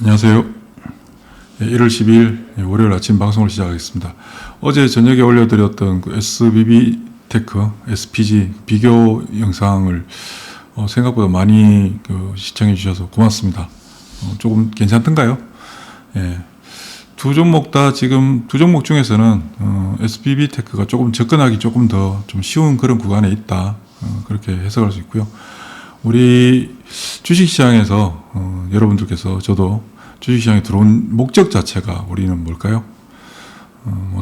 안녕하세요. 1월 12일 월요일 아침 방송을 시작하겠습니다. 어제 저녁에 올려드렸던 그 SBB 테크, SPG 비교 영상을 생각보다 많이 시청해 주셔서 고맙습니다. 조금 괜찮던가요? 예. 두 종목 중에서는 SBB 테크가 조금 접근하기 조금 더 좀 쉬운 그런 구간에 있다. 그렇게 해석할 수 있고요. 우리 주식시장에서 여러분들께서 저도 주식시장에 들어온 목적 자체가 우리는 뭘까요?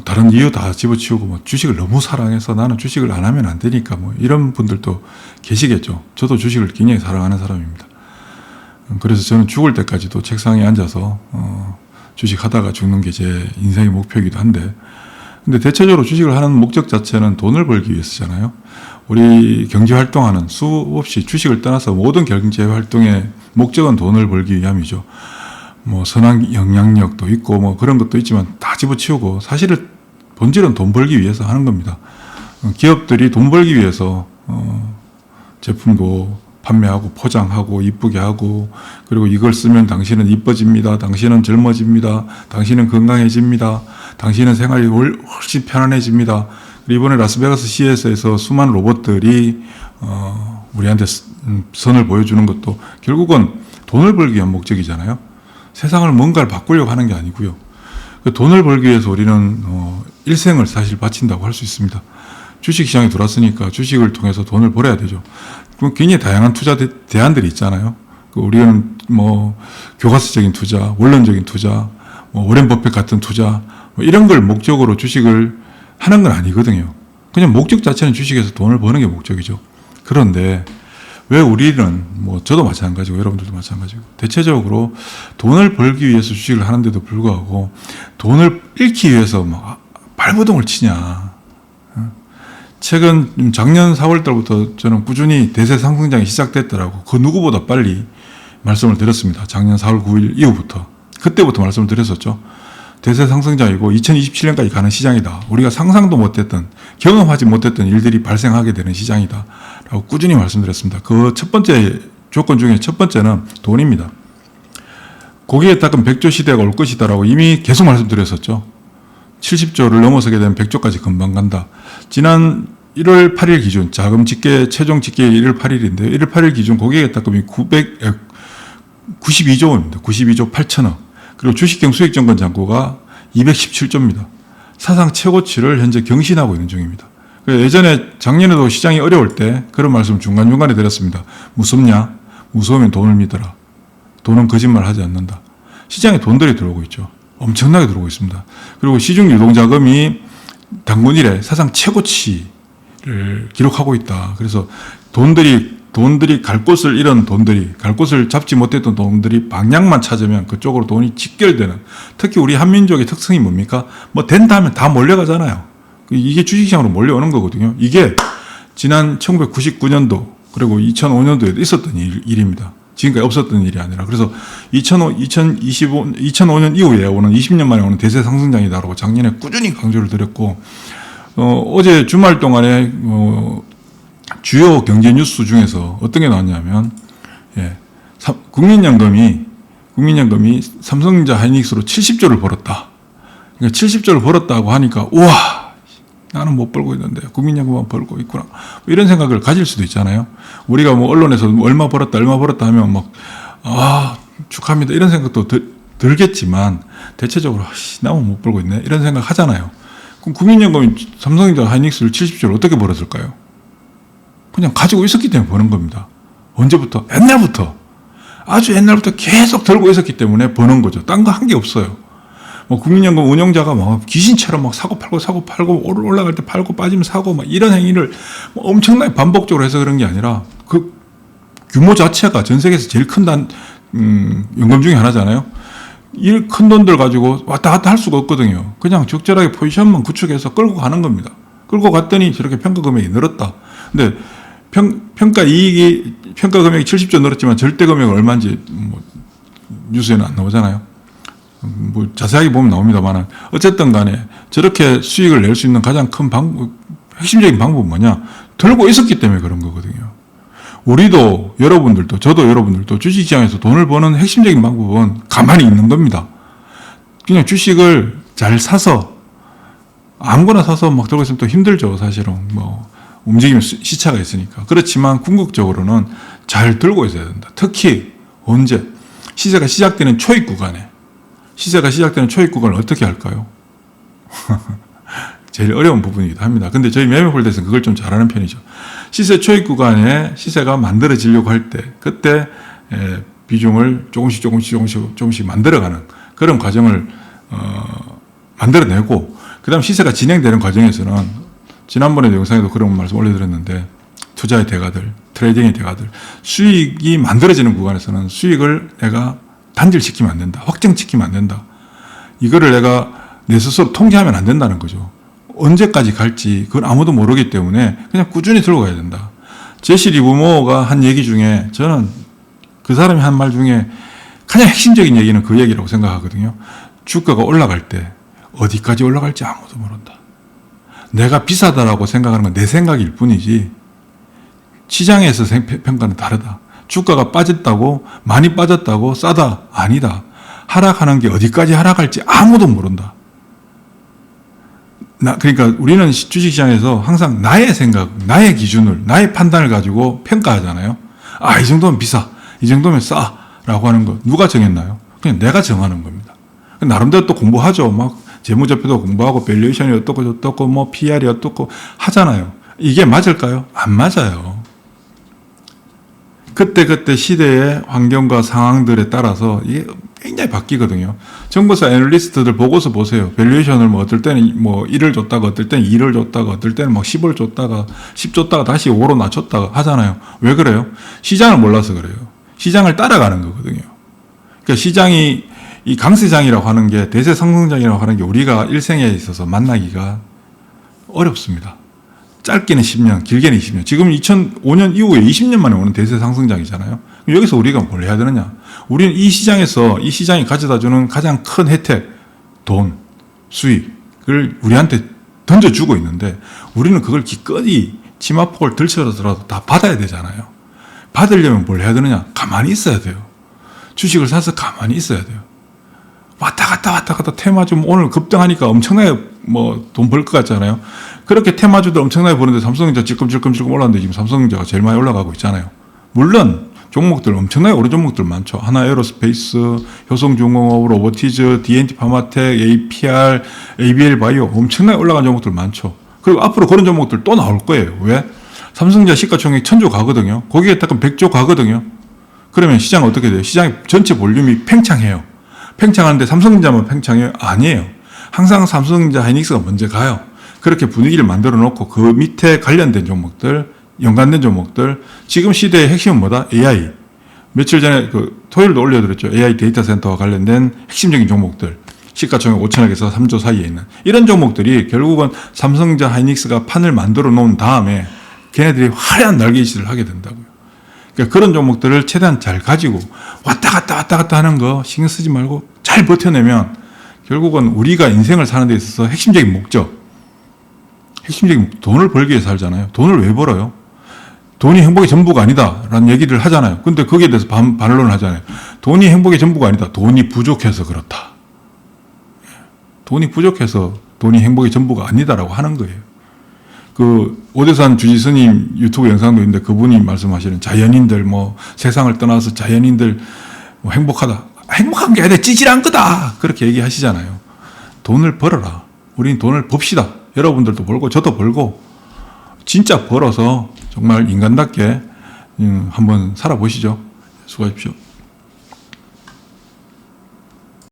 다른 이유 다 집어치우고 주식을 너무 사랑해서 나는 주식을 안 하면 안 되니까 이런 분들도 계시겠죠. 저도 주식을 굉장히 사랑하는 사람입니다. 그래서 저는 죽을 때까지도 책상에 앉아서 주식 하다가 죽는 게 제 인생의 목표이기도 한데, 근데 대체적으로 주식을 하는 목적 자체는 돈을 벌기 위해서잖아요. 우리 경제 활동하는 수없이 주식을 떠나서 모든 경제 활동의 목적은 돈을 벌기 위함이죠. 선한 영향력도 있고 그런 것도 있지만 다 집어치우고 사실은 본질은 돈 벌기 위해서 하는 겁니다. 기업들이 돈 벌기 위해서 제품도 판매하고 포장하고 이쁘게 하고, 그리고 이걸 쓰면 당신은 이뻐집니다. 당신은 젊어집니다. 당신은 건강해집니다. 당신은 생활이 훨씬 편안해집니다. 이번에 라스베가스 CES에서 수많은 로봇들이 우리한테 선을 보여주는 것도 결국은 돈을 벌기 위한 목적이잖아요. 세상을 뭔가를 바꾸려고 하는 게 아니고요. 돈을 벌기 위해서 우리는 일생을 사실 바친다고 할 수 있습니다. 주식시장에 들어왔으니까 주식을 통해서 돈을 벌어야 되죠. 그럼 굉장히 다양한 투자 대안들이 있잖아요. 우리는 교과서적인 투자, 원론적인 투자, 워렌 버핏 같은 투자, 이런 걸 목적으로 주식을 하는 건 아니거든요. 그냥 목적 자체는 주식에서 돈을 버는 게 목적이죠. 그런데 왜 우리는, 저도 마찬가지고 여러분들도 마찬가지고 대체적으로 돈을 벌기 위해서 주식을 하는데도 불구하고 돈을 잃기 위해서 발버둥을 치냐. 최근 작년 4월 달부터 저는 꾸준히 대세 상승장이 시작됐더라고. 그 누구보다 빨리 말씀을 드렸습니다. 작년 4월 9일 이후부터. 그때부터 말씀을 드렸었죠. 대세 상승장이고 2027년까지 가는 시장이다. 우리가 상상도 못했던, 경험하지 못했던 일들이 발생하게 되는 시장이다. 라고 꾸준히 말씀드렸습니다. 그 첫 번째 조건 중에 첫 번째는 돈입니다. 고기에 닦은 100조 시대가 올 것이다라고 이미 계속 말씀드렸었죠. 70조를 넘어서게 되면 100조까지 금방 간다. 지난 1월 8일 기준, 자금 집계, 최종 집계 1월 8일인데, 1월 8일 기준 고객의 딱금이 92조 원입니다. 92조 8천억. 그리고 주식형 수익정권 잔고가 217조입니다. 사상 최고치를 현재 경신하고 있는 중입니다. 예전에 작년에도 시장이 어려울 때 그런 말씀 중간중간에 드렸습니다. 무섭냐? 무서우면 돈을 믿어라. 돈은 거짓말 하지 않는다. 시장에 돈들이 들어오고 있죠. 엄청나게 들어오고 있습니다. 그리고 시중 유동자금이 단군 이래 사상 최고치를 기록하고 있다. 그래서 돈들이 갈 곳을 잃은 돈들이, 갈 곳을 잡지 못했던 돈들이 방향만 찾으면 그쪽으로 돈이 직결되는, 특히 우리 한민족의 특성이 뭡니까? 된다 하면 다 몰려가잖아요. 이게 주식시장으로 몰려오는 거거든요. 이게 지난 1999년도 그리고 2005년도에도 있었던 일입니다. 지금까지 없었던 일이 아니라. 그래서 2005년 이후에 오는 20년 만에 오는 대세 상승장이다라고 작년에 꾸준히 강조를 드렸고, 어제 주말 동안에 주요 경제 뉴스 중에서 어떤 게 나왔냐면, 국민연금이 삼성전자 하이닉스로 70조를 벌었다. 그러니까 70조를 벌었다고 하니까, 우와, 나는 못 벌고 있는데 국민연금만 벌고 있구나. 이런 생각을 가질 수도 있잖아요. 우리가 언론에서 얼마 벌었다 하면 축하합니다. 이런 생각도 들겠지만, 대체적으로, 나만 못 벌고 있네. 이런 생각 하잖아요. 그럼 국민연금이 삼성전자 하이닉스를 70조를 어떻게 벌었을까요? 그냥 가지고 있었기 때문에 버는 겁니다. 언제부터? 옛날부터. 아주 옛날부터 계속 들고 있었기 때문에 버는 거죠. 딴 거 한 게 없어요. 국민연금 운영자가 귀신처럼 사고 팔고 올라갈 때 팔고 빠지면 사고 이런 행위를 엄청나게 반복적으로 해서 그런 게 아니라, 그 규모 자체가 전 세계에서 제일 큰 연금 중에 하나잖아요. 이 큰 돈들 가지고 왔다 갔다 할 수가 없거든요. 그냥 적절하게 포지션만 구축해서 끌고 가는 겁니다. 끌고 갔더니 저렇게 평가 금액이 늘었다. 근데 평가 금액이 70조 늘었지만 절대 금액은 얼마인지 뉴스에는 안 나오잖아요. 자세하게 보면 나옵니다만, 어쨌든 간에 저렇게 수익을 낼 수 있는 가장 큰 핵심적인 방법은 뭐냐? 들고 있었기 때문에 그런 거거든요. 우리도 여러분들도 저도 여러분들도 주식시장에서 돈을 버는 핵심적인 방법은 가만히 있는 겁니다. 그냥 주식을 잘 사서 아무거나 사서 막 들고 있으면 또 힘들죠. 사실은 뭐 움직이면 시차가 있으니까. 그렇지만 궁극적으로는 잘 들고 있어야 된다. 특히 언제 시세가 시작되는 초입 구간에 초입 구간을 어떻게 할까요? 제일 어려운 부분이기도 합니다. 근데 저희 매매홀더에서는 그걸 좀 잘하는 편이죠. 시세 초입 구간에 시세가 만들어지려고 할 때 그때 비중을 조금씩 만들어가는 그런 과정을 만들어내고 그다음 시세가 진행되는 과정에서는 지난번에 영상에도 그런 말씀 올려드렸는데 투자의 대가들, 트레이딩의 대가들 수익이 만들어지는 구간에서는 수익을 내가 단절시키면 안 된다. 확정시키면 안 된다. 이거를 내가 내 스스로 통제하면 안 된다는 거죠. 언제까지 갈지 그건 아무도 모르기 때문에 그냥 꾸준히 들고 가야 된다. 제시 리버모어가 한 얘기 중에 저는 그 사람이 한 말 중에 가장 핵심적인 얘기는 그 얘기라고 생각하거든요. 주가가 올라갈 때 어디까지 올라갈지 아무도 모른다. 내가 비싸다라고 생각하는 건 내 생각일 뿐이지 시장에서 평가는 다르다. 주가가 빠졌다고 많이 빠졌다고 싸다 아니다. 하락하는 게 어디까지 하락할지 아무도 모른다. 그러니까 우리는 주식시장에서 항상 나의 생각, 나의 기준을, 나의 판단을 가지고 평가하잖아요. 이 정도면 비싸, 이 정도면 싸 라고 하는 거 누가 정했나요? 그냥 내가 정하는 겁니다. 나름대로 또 공부하죠. 막 재무제표도 공부하고 밸류에이션이 어떻고 뭐 PR이 어떻고 하잖아요. 이게 맞을까요? 안 맞아요. 그때 시대의 환경과 상황들에 따라서 이게 굉장히 바뀌거든요. 정보사 애널리스트들 보고서 보세요. 밸류에이션을 뭐 어떨 때는 뭐 1을 줬다가 어떨 때는 2를 줬다가 어떨 때는 막 10을 줬다가 10 줬다가 다시 5로 낮췄다가 하잖아요. 왜 그래요? 시장을 몰라서 그래요. 시장을 따라가는 거거든요. 그러니까 시장이 이 강세장이라고 하는 게 대세 상승장이라고 하는 게 우리가 일생에 있어서 만나기가 어렵습니다. 짧게는 10년, 길게는 20년. 지금 2005년 이후에 20년 만에 오는 대세 상승장이잖아요. 여기서 우리가 뭘 해야 되느냐? 우리는 이 시장이 가져다주는 가장 큰 혜택, 돈, 수익을 우리한테 던져주고 있는데 우리는 그걸 기꺼이 치마폭을 들쳐서라도 다 받아야 되잖아요. 받으려면 뭘 해야 되느냐? 가만히 있어야 돼요. 주식을 사서 가만히 있어야 돼요. 왔다 갔다 테마주 오늘 급등하니까 엄청나게 뭐 돈 벌 것 같잖아요. 그렇게 테마주들 엄청나게 버는데 삼성전자 찔끔찔끔 올랐는데 지금 삼성전자가 제일 많이 올라가고 있잖아요. 물론 종목들 엄청나게 오른 종목들 많죠. 하나에어로스페이스, 효성중공업, 로보티즈, D&T 파마텍, APR, ABL 바이오 엄청나게 올라간 종목들 많죠. 그리고 앞으로 그런 종목들 또 나올 거예요. 왜? 삼성전자 시가총액 1000조 가거든요. 거기에 딱 100조 가거든요. 그러면 시장은 어떻게 돼요? 시장의 전체 볼륨이 팽창해요. 팽창하는데 삼성전자만 팽창해요? 아니에요. 항상 삼성전자 하이닉스가 먼저 가요. 그렇게 분위기를 만들어 놓고 그 밑에 관련된 종목들, 연관된 종목들, 지금 시대의 핵심은 뭐다? AI. 며칠 전에 토요일도 올려드렸죠. AI 데이터 센터와 관련된 핵심적인 종목들. 시가총액 5천억에서 3조 사이에 있는. 이런 종목들이 결국은 삼성전자 하이닉스가 판을 만들어 놓은 다음에 걔네들이 화려한 날개짓을 하게 된다고요. 그러니까 그런 종목들을 최대한 잘 가지고 왔다 갔다 하는 거 신경 쓰지 말고 잘 버텨내면 결국은 우리가 인생을 사는 데 있어서 핵심적인 목적, 돈을 벌기 위해 살잖아요. 돈을 왜 벌어요? 돈이 행복의 전부가 아니다라는 얘기를 하잖아요. 근데 거기에 대해서 반론을 하잖아요. 돈이 행복의 전부가 아니다. 돈이 부족해서 그렇다. 돈이 부족해서 돈이 행복의 전부가 아니다라고 하는 거예요. 오대산 주지스님 유튜브 영상도 있는데 그분이 말씀하시는 자연인들 세상을 떠나서 자연인들 행복하다. 행복한 게 아니라 찌질한 거다. 그렇게 얘기하시잖아요. 돈을 벌어라. 우린 돈을 법시다. 여러분들도 벌고 저도 벌고 진짜 벌어서 정말 인간답게 한번 살아보시죠. 수고하십시오.